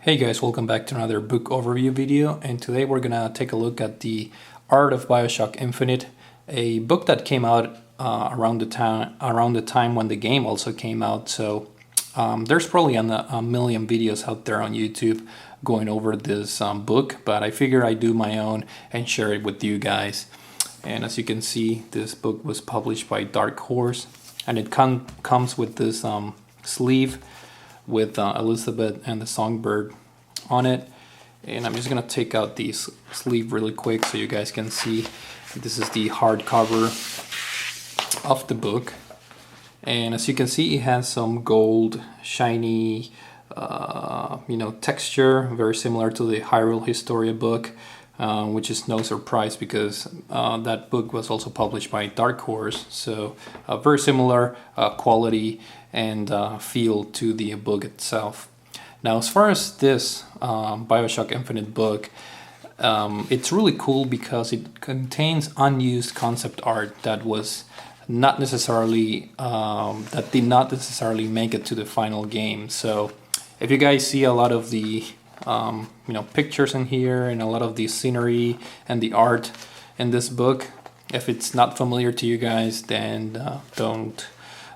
Hey guys, welcome back to another book overview video, and today we're gonna take a look at the Art of Bioshock Infinite, a book that came out around the time when the game also came out. So there's probably a million videos out there on YouTube going over this book, but I figure I do my own and share it with you guys. And as you can see, this book was published by Dark Horse, and it comes with this sleeve with Elizabeth and the Songbird on it. And I'm just gonna take out the sleeve really quick so you guys can see. This is the hardcover of the book, and as you can see, it has some gold shiny texture, very similar to the Hyrule Historia book, which is no surprise because that book was also published by Dark Horse, so very similar quality and feel to the book itself. Now, as far as this Bioshock Infinite book, it's really cool because it contains unused concept art that was not necessarily that did not necessarily make it to the final game. So if you guys see a lot of the pictures in here and a lot of the scenery and the art in this book, if it's not familiar to you guys, then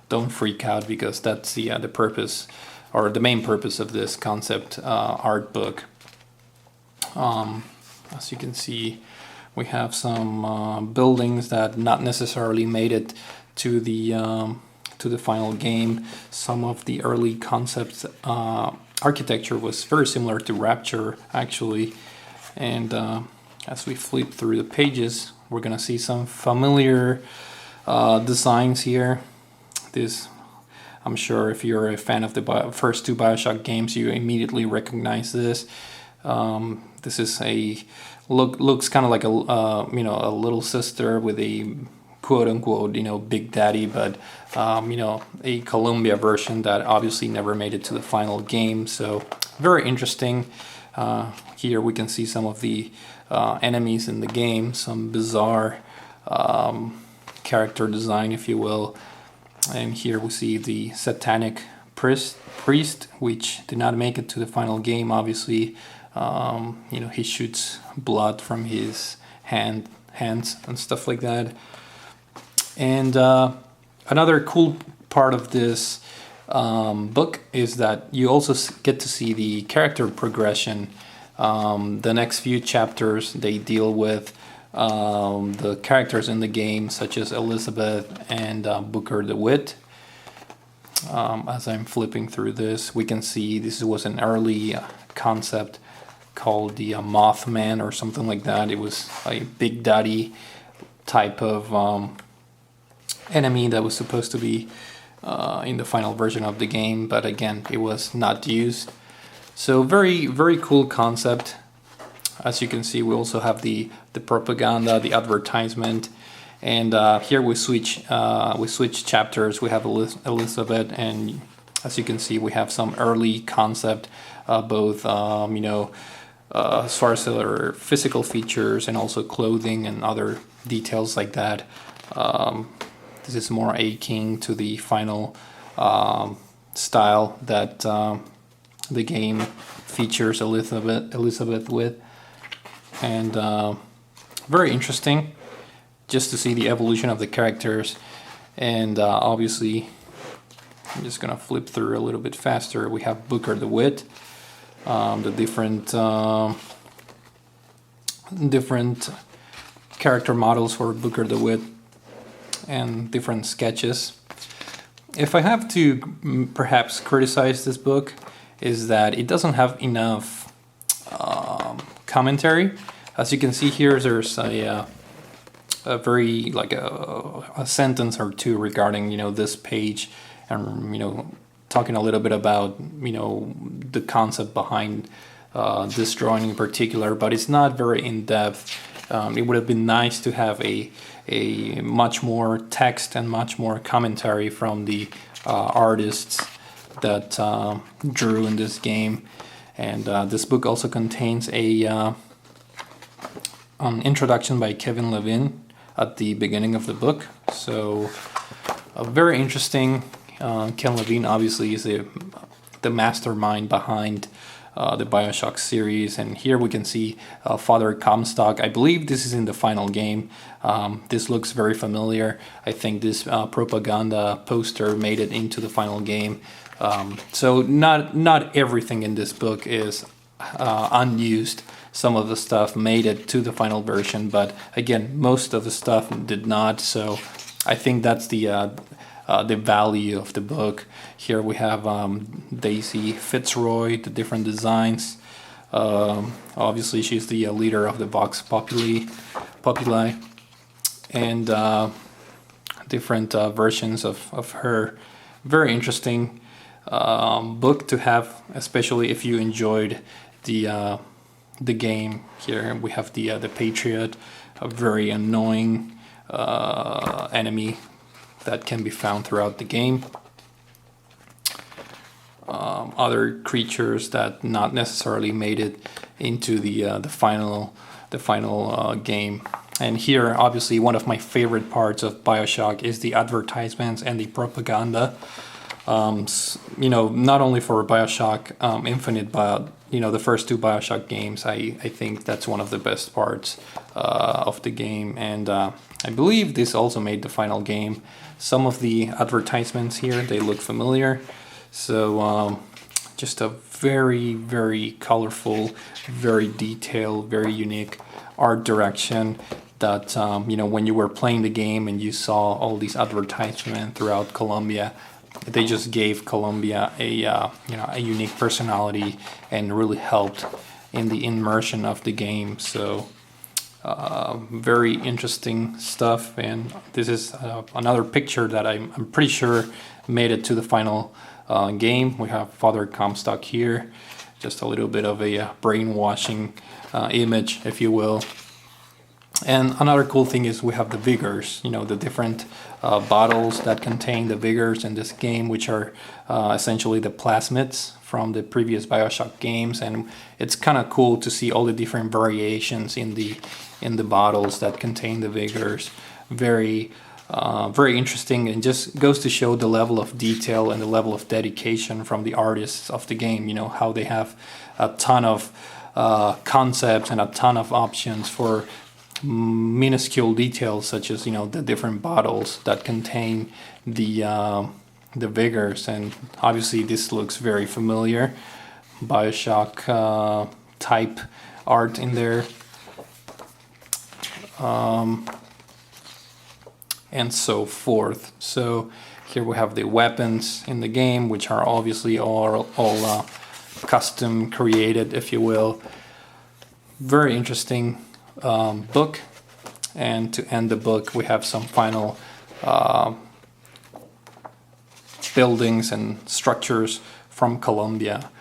don't freak out, because that's the purpose, or the main purpose, of this concept art book. As you can see, we have some buildings that not necessarily made it to the final game. Some of the early concepts architecture was very similar to Rapture, actually. And as we flip through the pages, we're gonna see some familiar designs here. This, I'm sure if you're a fan of the first two Bioshock games, you immediately recognize this. This is looks kind of like a little sister with a quote unquote big daddy, but a Columbia version that obviously never made it to the final game. So very interesting. Here we can see some of the enemies in the game, some bizarre character design, if you will. And here we see the satanic priest, which did not make it to the final game. Obviously, he shoots blood from his hands and stuff like that. And another cool part of this book is that you also get to see the character progression. The next few chapters, they deal with the characters in the game, such as Elizabeth and Booker DeWitt. As I'm flipping through this, we can see this was an early concept called the Mothman or something like that. It was a Big Daddy type of enemy that was supposed to be in the final version of the game, but again, it was not used. So very, very cool concept. As you can see, we also have the propaganda, the advertisement, and here we switch chapters. We have Elizabeth, and as you can see, we have some early concept, both as far as their physical features and also clothing and other details like that. This is more akin to the final style that the game features Elizabeth with. And very interesting just to see the evolution of the characters. And obviously, I'm just gonna flip through a little bit faster. We have Booker DeWitt, the different character models for Booker DeWitt, and different sketches. If I have to perhaps criticize this book, is that it doesn't have enough commentary. As you can see here, there's a very a sentence or two regarding this page, and talking a little bit about the concept behind this drawing in particular, but it's not very in depth. It would have been nice to have a much more text and much more commentary from the artists that drew in this game. And this book also contains an introduction by Kevin Levine at the beginning of the book. So very interesting. Ken Levine obviously is the mastermind behind the Bioshock series. And here we can see Father Comstock. I believe this is in the final game. This looks very familiar. I think this propaganda poster made it into the final game. So not everything in this book is unused. Some of the stuff made it to the final version, but again, most of the stuff did not. So I think that's the value of the book. Here we have Daisy Fitzroy, the different designs. Obviously, she's the leader of the Vox Populi, and different versions of her. Very interesting book to have, especially if you enjoyed the game. Here we have the Patriot, a very annoying enemy that can be found throughout the game. Other creatures that not necessarily made it into the final game. And here, obviously, one of my favorite parts of Bioshock is the advertisements and the propaganda. You know, not only for Bioshock Infinite, but you know, the first two Bioshock games. I think that's one of the best parts of the game, and I believe this also made the final game. Some of the advertisements here, they look familiar. So just a very, very colorful, very detailed, very unique art direction that, you know, when you were playing the game and you saw all these advertisements throughout Colombia, they just gave Colombia a, you know, a unique personality and really helped in the immersion of the game. So very interesting stuff, and this is another picture that I'm pretty sure made it to the final game. We have Father Comstock here, just a little bit of a brainwashing image, if you will. And another cool thing is we have the vigors, you know, the different bottles that contain the vigors in this game, which are essentially the plasmids from the previous Bioshock games. And it's kind of cool to see all the different variations in the bottles that contain the vigors. Very interesting, and just goes to show the level of detail and the level of dedication from the artists of the game. You know, how they have a ton of concepts and a ton of options for minuscule details, such as, you know, the different bottles that contain the vigors. And obviously this looks very familiar, Bioshock type art in there, and so forth. So here we have the weapons in the game, which are obviously all custom created, if you will. Very interesting book. And to end the book, we have some final buildings and structures from Colombia.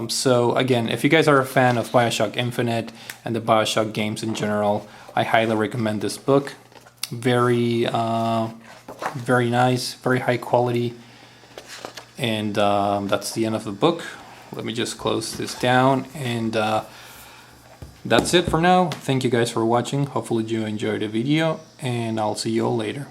So again, if you guys are a fan of Bioshock Infinite and the Bioshock games in general, I highly recommend this book. Very nice, very high quality. And that's the end of the book. Let me just close this down, and that's it for now. Thank you guys for watching. Hopefully you enjoyed the video, and I'll see you all later.